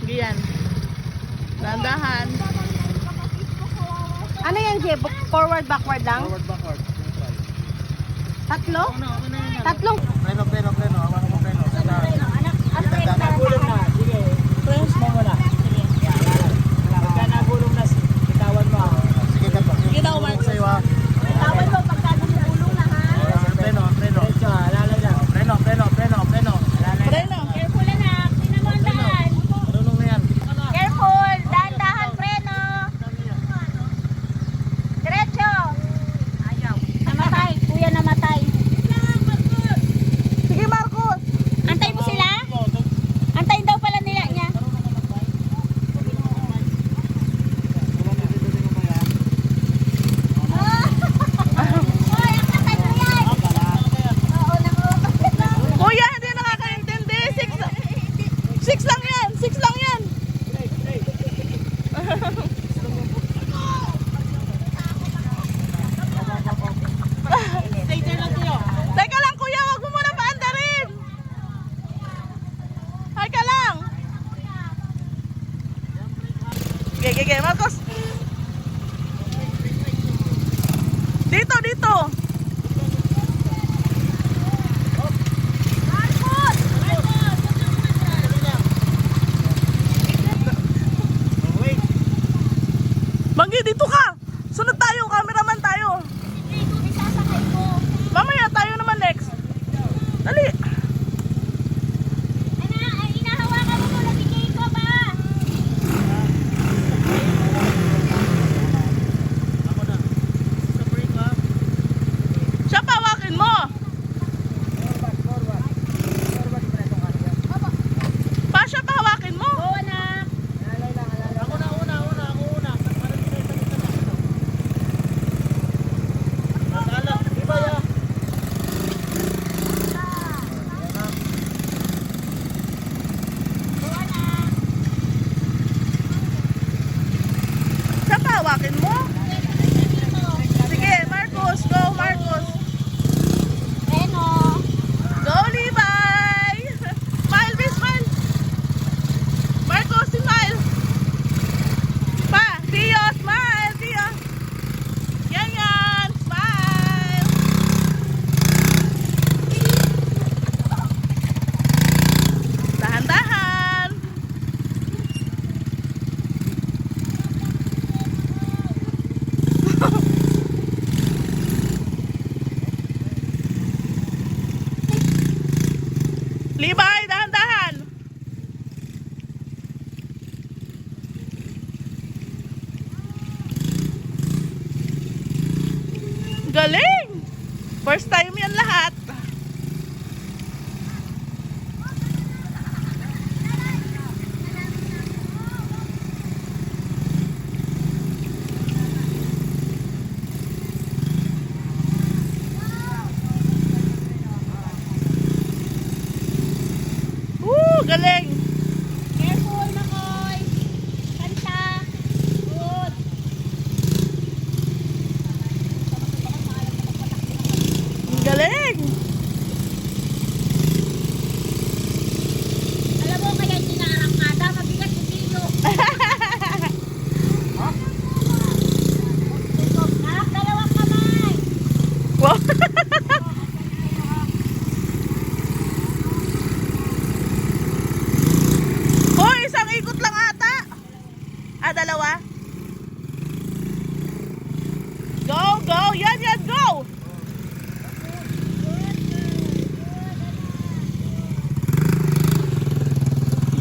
Giyan. Dandahan. Ano yan, Jay? Forward, backward lang? Forward, backward. Tatlo? Tatlong? Pleno. Awan mo pleno. Nagulong na. Sige. Press mo muna. Pagka nagulong na, bitawan mo. Sige ka pa. Sige daw, Mark. Sa'yo ha. Bitawan mo pagka nagulong na, ha? Pleno. Diretso, lalay lang. Pleno. Preno. Careful, anak. Tingnan mo ang daan. Marunong na yan. Careful. Dahan-dahan, preno. Diretso. Ayaw. Namatay. Kuya namatay. Sige, Marcos. Antay mo sila? Antayin daw pala nila niya. Hoy, ang katay mo yan. Oo, naku. Kuya, hindi nakakaintindi. Six lang yan. Teka lang, kuya. Wag mo muna paandarin. Teka lang. Gege, Marcos. Dito. Manggi, dito ka. Sunod tayo, cameraman tayo. Mamaya tayo naman next. Dali. Inahawakan mo muna si Jacob, ha? Siya pawakin mo. Pa, siya pawakin mo. Oo, anak. Ako una. Masala, iba ya. Siya pawakin mo. Sige, Marcos. Go, Marcos. Reno. Go, Levi. Smile, be smile. Marcos, smile. Pa, Tio, smile, Tio. Yan, smile. Dahan-dahan. Levi, dahan-dahan. Galing! First time yan lahat. Galing! Careful, Makoy. Kanta. Good. Galing! Alam mo, kaya tinaarangkada. Mabigat yung dito. Anak, dalawang kamay. Wow! Hoy, isang ikot lang ata. Dalawa. Go! Yan, go!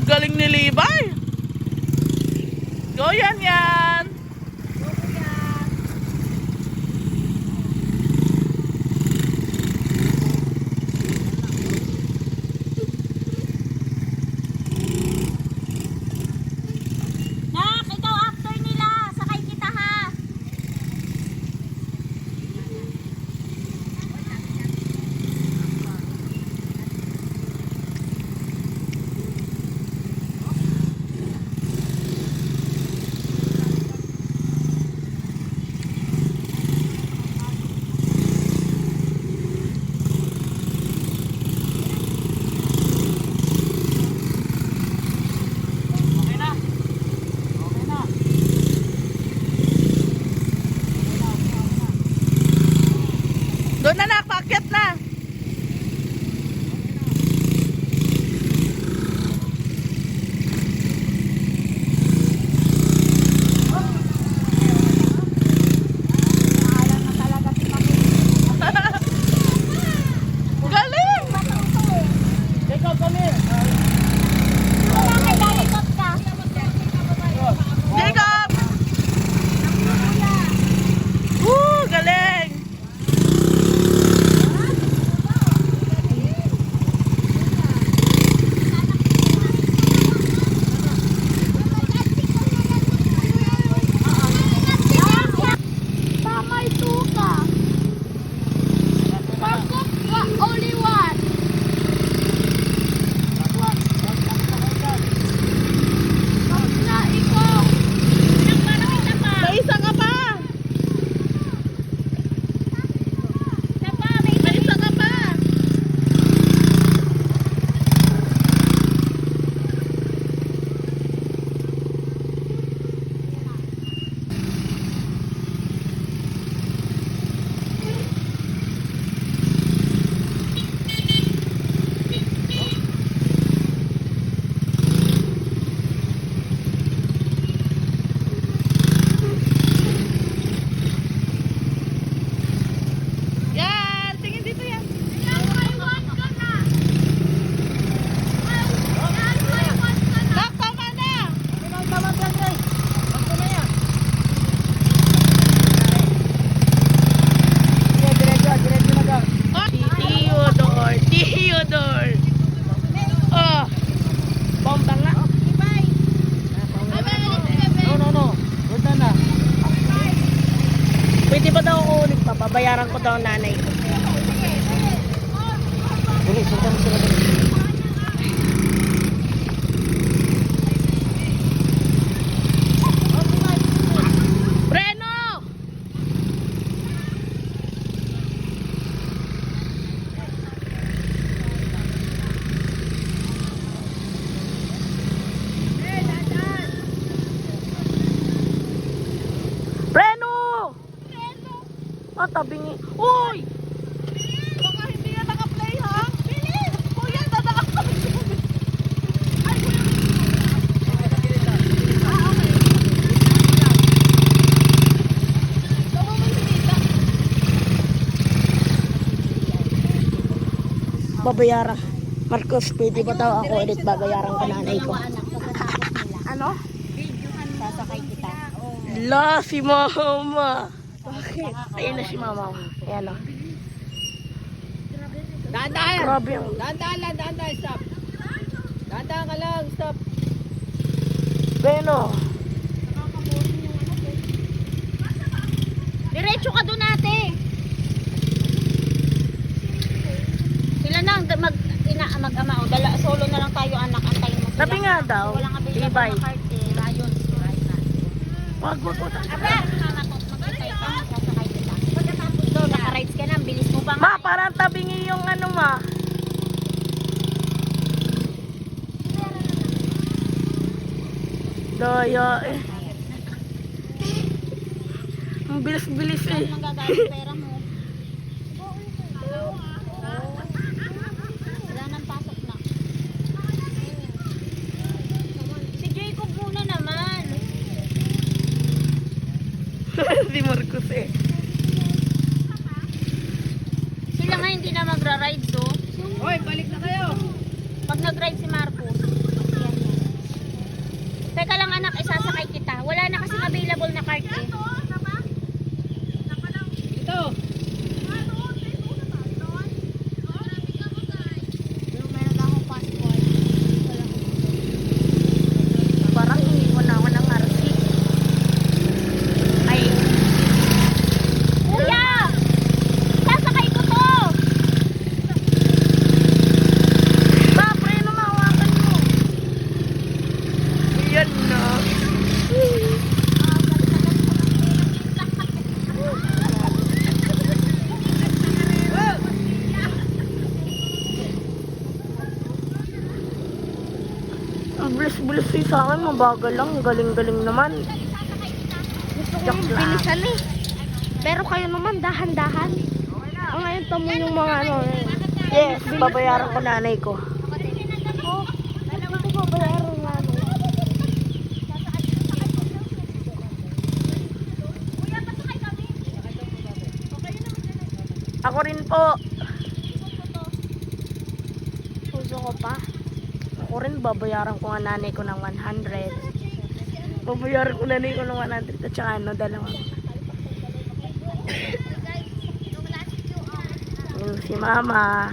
Galing ni Levi. Go, yan. Nak, ikaw after nila. Sakay kita, ha? babayaran ko daw nanay ko. Dali, sundan mo sila dali. Preno! Preno! Ah, tabingi. Uy! Baka hindi yan naka-play, ha? Bilis! Kuya, dadaan ka. Babayaran. Marcos, pwede ba daw ako ulit babayaran ko nanay ko? Ano? Sasakay kita. La, si mama. Bakit? Ayun na si mama. Ayan o. Dahan-dahan. Grabe yung... Dahan-dahan lang, dahan-dahan. Stop. Dahan-dahan ka lang. Stop. Preno. Diretso ka doon ate. Sila na mag-ama o solo na lang tayo anak, antayin mo sila. Sabi nga daw, Walang available ibay. na card eh. Rayon, right na. Wag mo po. Aba, magkitay ka, sasakay kita. Doon, naka-rides ka na, ang bilis mo pa Ma, parang tabingi yung ano ma. Daya eh. Ang bilis-bilis eh. Magagaling pera mo. Wala nang pasok na. Si Jacob muna naman. Si Marcos eh. Sila nga hindi na magra-ride so. Hoy, balik na kayo. Pag nag-ride si Marcos. Yan. Teka lang anak, isasakay kita. Wala na kasing available na card eh. Ito. Meron akong passport. Parang iniwan na ako ng RC. Ay, Kuya! Sasakay ko to! ma, preno na, hawakan mo. Yan na. Ang bilis-bilis eh sa akin, mabagal lang, galing-galing naman. Joke lang. Bilisan eh. Pero kayo naman, dahan-dahan. Ang ngayon tamo yung mga ano. Yes, babayaran ko nanay ko. Ito ba bayaran nga no? Ako rin po. Puso ko pa. Ako rin babayaran ko nga nanay ko ng 100. Babayaran ko nanay ko ng 100 at saka ano, dalawang. Yun si mama.